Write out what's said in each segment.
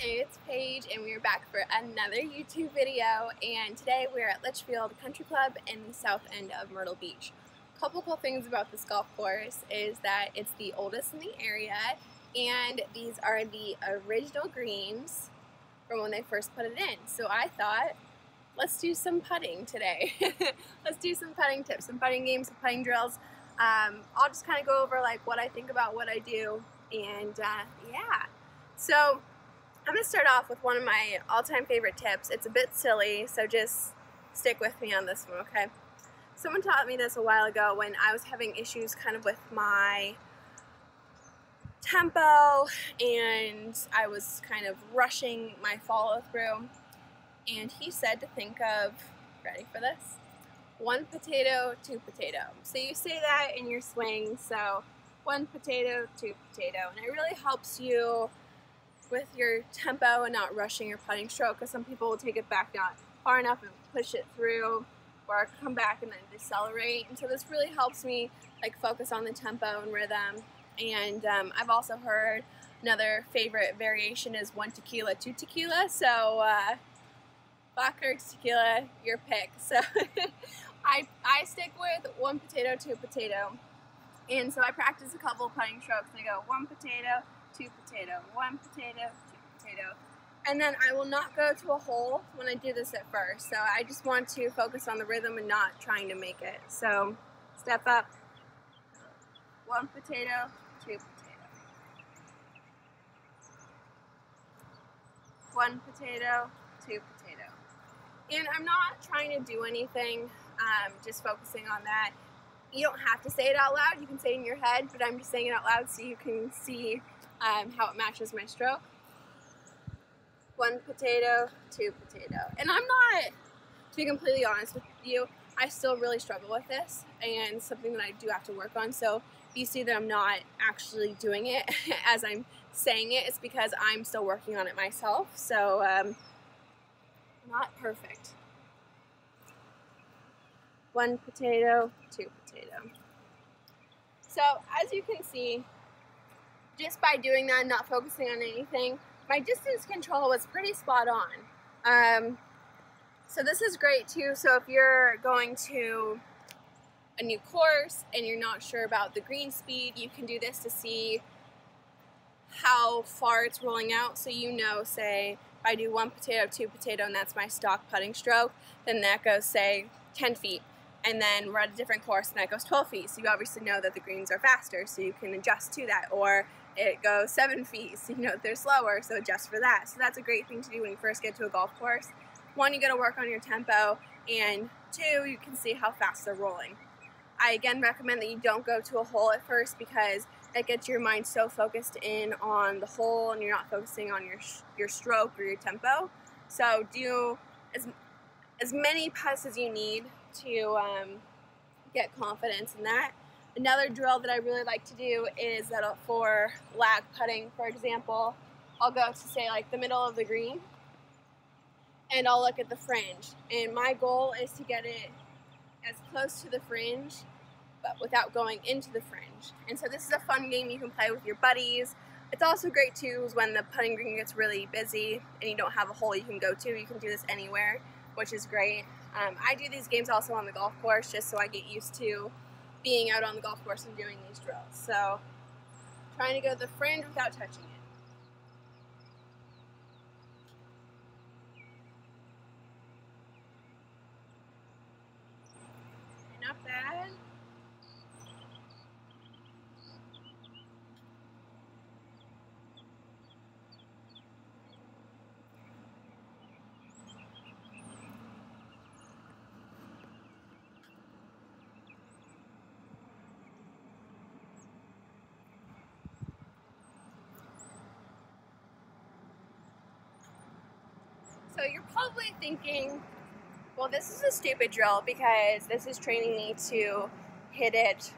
it's Paige and we are back for another YouTube video, and today we're at Litchfield Country Club in the south end of Myrtle Beach. A couple cool things about this golf course is that it's the oldest in the area, and these are the original greens from when they first put it in. So I thought, let's do some putting today. Let's do some putting tips, some putting games, some putting drills. I'll just kind of go over like what I think about what I do, and yeah. So I'm going to start off with one of my all-time favorite tips. It's a bit silly, so just stick with me on this one, okay? Someone taught me this a while ago when I was having issues kind of with my tempo, and I was kind of rushing my follow-through. And he said to think of, ready for this? 1 potato, 2 potato. So you say that in your swing, so 1 potato, 2 potato. And it really helps you with your tempo and not rushing your putting stroke, because some people will take it back not far enough and push it through, or come back and then decelerate. And so this really helps me like focus on the tempo and rhythm. And I've also heard another favorite variation is 1 tequila, 2 tequila. So vodka or tequila, your pick. So I stick with 1 potato, 2 potato. And so I practice a couple putting strokes and I go 1 potato, 2 potato, 1 potato, 2 potato. And then I will not go to a hole when I do this at first. So I just want to focus on the rhythm and not trying to make it. So step up, 1 potato, 2 potato. 1 potato, 2 potato. And I'm not trying to do anything, just focusing on that. You don't have to say it out loud, you can say it in your head, but I'm just saying it out loud so you can see how it matches my stroke. 1 potato, 2 potato. And I'm not, to be completely honest with you, I still really struggle with this, and something that I do have to work on. So if you see that I'm not actually doing it as I'm saying it, it's because I'm still working on it myself. So not perfect. 1 potato, 2 potato. So as you can see, just by doing that and not focusing on anything, my distance control was pretty spot on. So this is great too. So if you're going to a new course and you're not sure about the green speed, you can do this to see how far it's rolling out. So you know, say if I do 1 potato, 2 potato, and that's my stock putting stroke, then that goes, say, 10 feet. And then we're at a different course and that goes 12 feet. So you obviously know that the greens are faster, so you can adjust to that. Or it goes 7 feet, so you know that they're slower, so adjust for that. So that's a great thing to do when you first get to a golf course. 1, you gotta work on your tempo, and 2, you can see how fast they're rolling. I again recommend that you don't go to a hole at first, because that gets your mind so focused in on the hole and you're not focusing on your stroke or your tempo. So do as many putts as you need to get confidence in that. Another drill that I really like to do is that for lag putting, for example, I'll go to, say, like the middle of the green, and I'll look at the fringe. And my goal is to get it as close to the fringe, but without going into the fringe. And so this is a fun game you can play with your buddies. It's also great too when the putting green gets really busy and you don't have a hole you can go to. You can do this anywhere, which is great. I do these games also on the golf course just so I get used to being out on the golf course and doing these drills. So trying to go to the fringe without touching it. Not bad. So you're probably thinking, well, this is a stupid drill because this is training me to hit it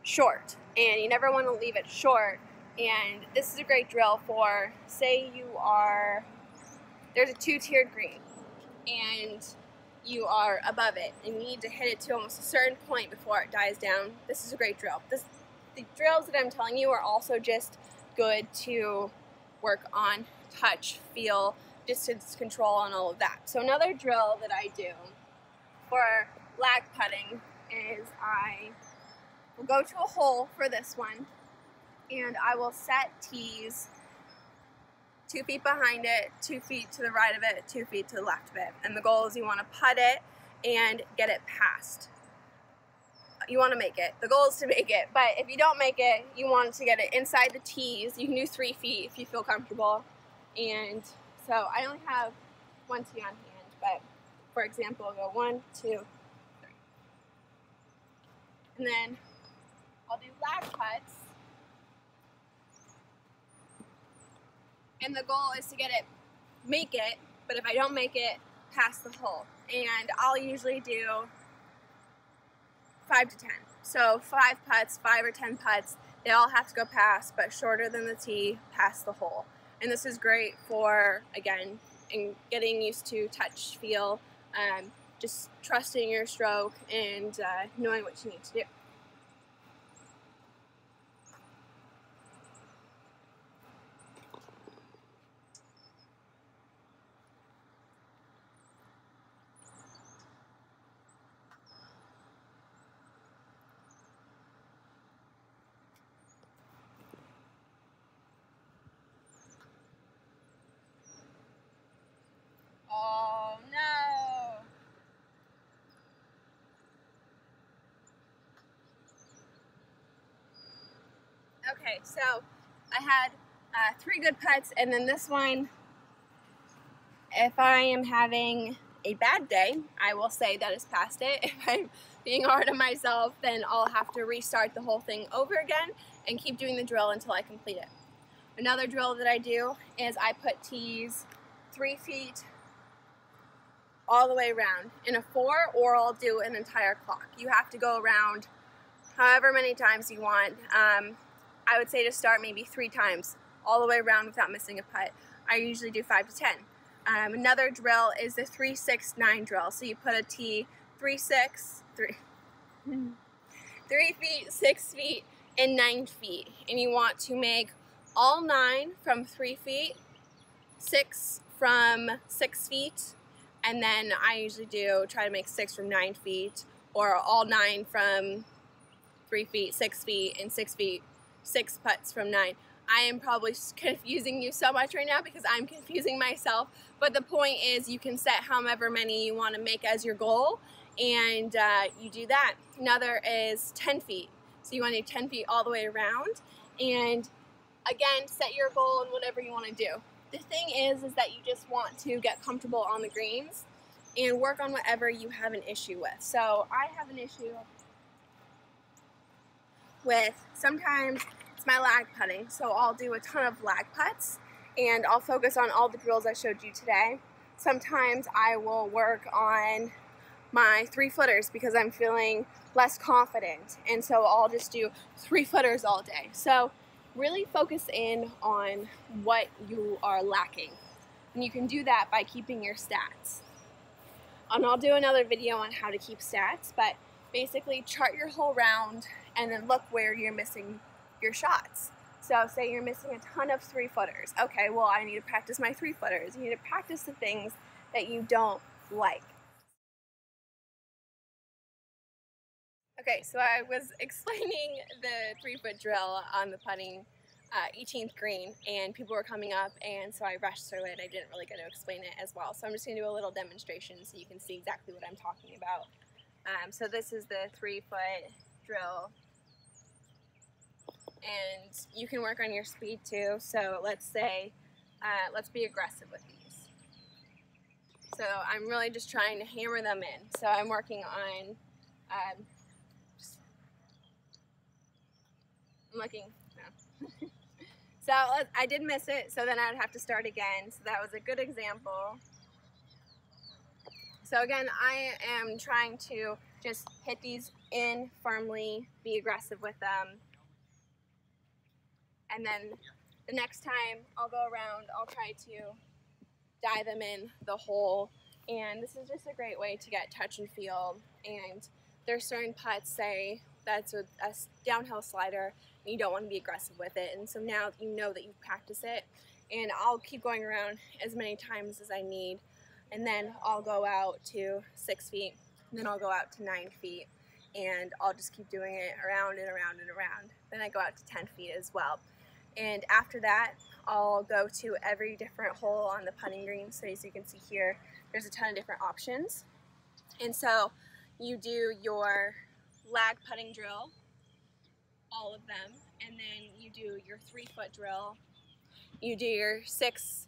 short, and you never want to leave it short. And this is a great drill for, say there's a 2-tiered green and you are above it and you need to hit it to almost a certain point before it dies down. This is a great drill. The drills that I'm telling you are also just good to work on touch, feel, distance control, and all of that. So another drill that I do for lag putting is I will go to a hole for this one, and I will set tees 2 feet behind it, 2 feet to the right of it, 2 feet to the left of it. And the goal is you want to putt it and get it past. You want to make it. The goal is to make it, but if you don't make it, you want to get it inside the tees. You can do 3 feet if you feel comfortable. And so I only have 1 tee on hand, but for example, I'll go 1, 2, 3. And then I'll do lag putts. And the goal is to get it, make it, but if I don't make it, past the hole. And I'll usually do 5 to 10. So 5 putts, 5 or 10 putts, they all have to go past, but shorter than the tee, past the hole. And this is great for, again, in getting used to touch, feel, just trusting your stroke and knowing what you need to do. Oh no! Okay, so I had 3 good putts, and then this one, if I am having a bad day, I will say that it's past it. If I'm being hard on myself, then I'll have to restart the whole thing over again and keep doing the drill until I complete it. Another drill that I do is I put tees 3 feet all the way around in a 4, or I'll do an entire clock. You have to go around however many times you want. I would say to start maybe 3 times all the way around without missing a putt. I usually do 5 to 10. Another drill is the 3, 6, 9 drill. So you put a tee 3 feet, 6 feet, and 9 feet. And you want to make all 9 from 3 feet, 6 from 6 feet, and then I usually try to make 6 from 9 feet, or all 9 from 3 feet, 6 feet, and 6 feet, 6 putts from 9. I am probably confusing you so much right now because I'm confusing myself, but the point is you can set however many you want to make as your goal, and you do that. Another is 10 feet. So you want to do 10 feet all the way around, and again, set your goal and whatever you want to do. The thing is that you just want to get comfortable on the greens and work on whatever you have an issue with. So I have an issue with, sometimes it's my lag putting, so I'll do a ton of lag putts and I'll focus on all the drills I showed you today. Sometimes I will work on my 3-footers because I'm feeling less confident, and so I'll just do 3-footers all day. So really focus in on what you are lacking, and you can do that by keeping your stats. And I'll do another video on how to keep stats, but basically chart your whole round and then look where you're missing your shots. So say you're missing a ton of 3-footers. Okay, well, I need to practice my 3-footers. You need to practice the things that you don't like. Okay, so I was explaining the 3-foot drill on the putting 18th green, and people were coming up, and so I rushed through it. I didn't really get to explain it as well. So I'm just going to do a little demonstration so you can see exactly what I'm talking about. So this is the 3-foot drill, and you can work on your speed too. So let's say, let's be aggressive with these. So I'm really just trying to hammer them in. So I'm working on, I'm looking, no. So I did miss it, so then I'd have to start again. So that was a good example. So again, I am trying to just hit these in firmly, be aggressive with them. And then the next time I'll go around, I'll try to dive them in the hole. And this is just a great way to get touch and feel. And there's certain putts, say that's a downhill slider, and you don't want to be aggressive with it. And so now you know that you practice it, and I'll keep going around as many times as I need, and then I'll go out to 6 feet, and then I'll go out to 9 feet, and I'll just keep doing it around and around and around. Then I go out to 10 feet as well. And after that, I'll go to every different hole on the putting green. So as you can see here, there's a ton of different options. And so you do your lag putting drill, all of them, and then you do your 3-foot drill. You do your 6,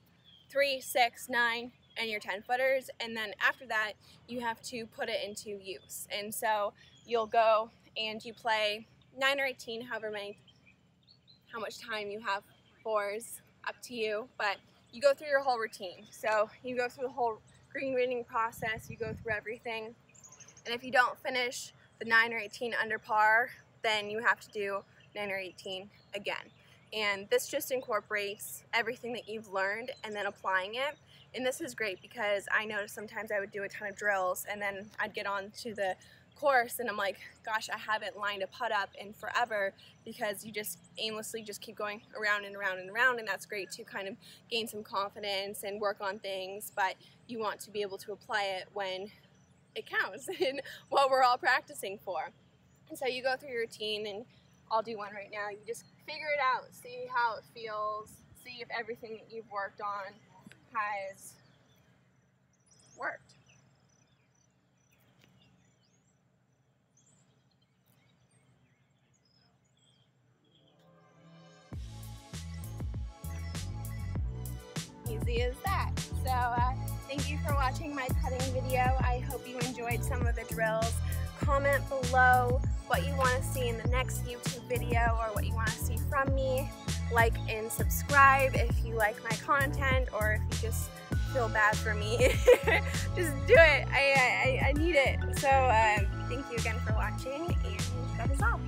3, 6, 9, and your 10-footers, and then after that you have to put it into use. And so you'll go and you play 9 or 18, how much time you have for is up to you, but you go through your whole routine. So you go through the whole green reading process, you go through everything, and if you don't finish the 9 or 18 under par, then you have to do 9 or 18 again. And this just incorporates everything that you've learned and then applying it. And this is great because I noticed sometimes I would do a ton of drills and then I'd get on to the course and I'm like, gosh, I haven't lined a putt up in forever, because you just aimlessly just keep going around and around and around, and that's great to kind of gain some confidence and work on things, but you want to be able to apply it when it counts and what we're all practicing for. And so you go through your routine, and I'll do one right now. You just figure it out, see how it feels, see if everything that you've worked on has worked. Easy as that. So thank you for watching my putting video. I hope you enjoyed some of the drills. Comment below what you want to see in the next YouTube video or what you want to see from me. Like and subscribe if you like my content, or if you just feel bad for me. Just do it. I need it. So thank you again for watching, and that is all.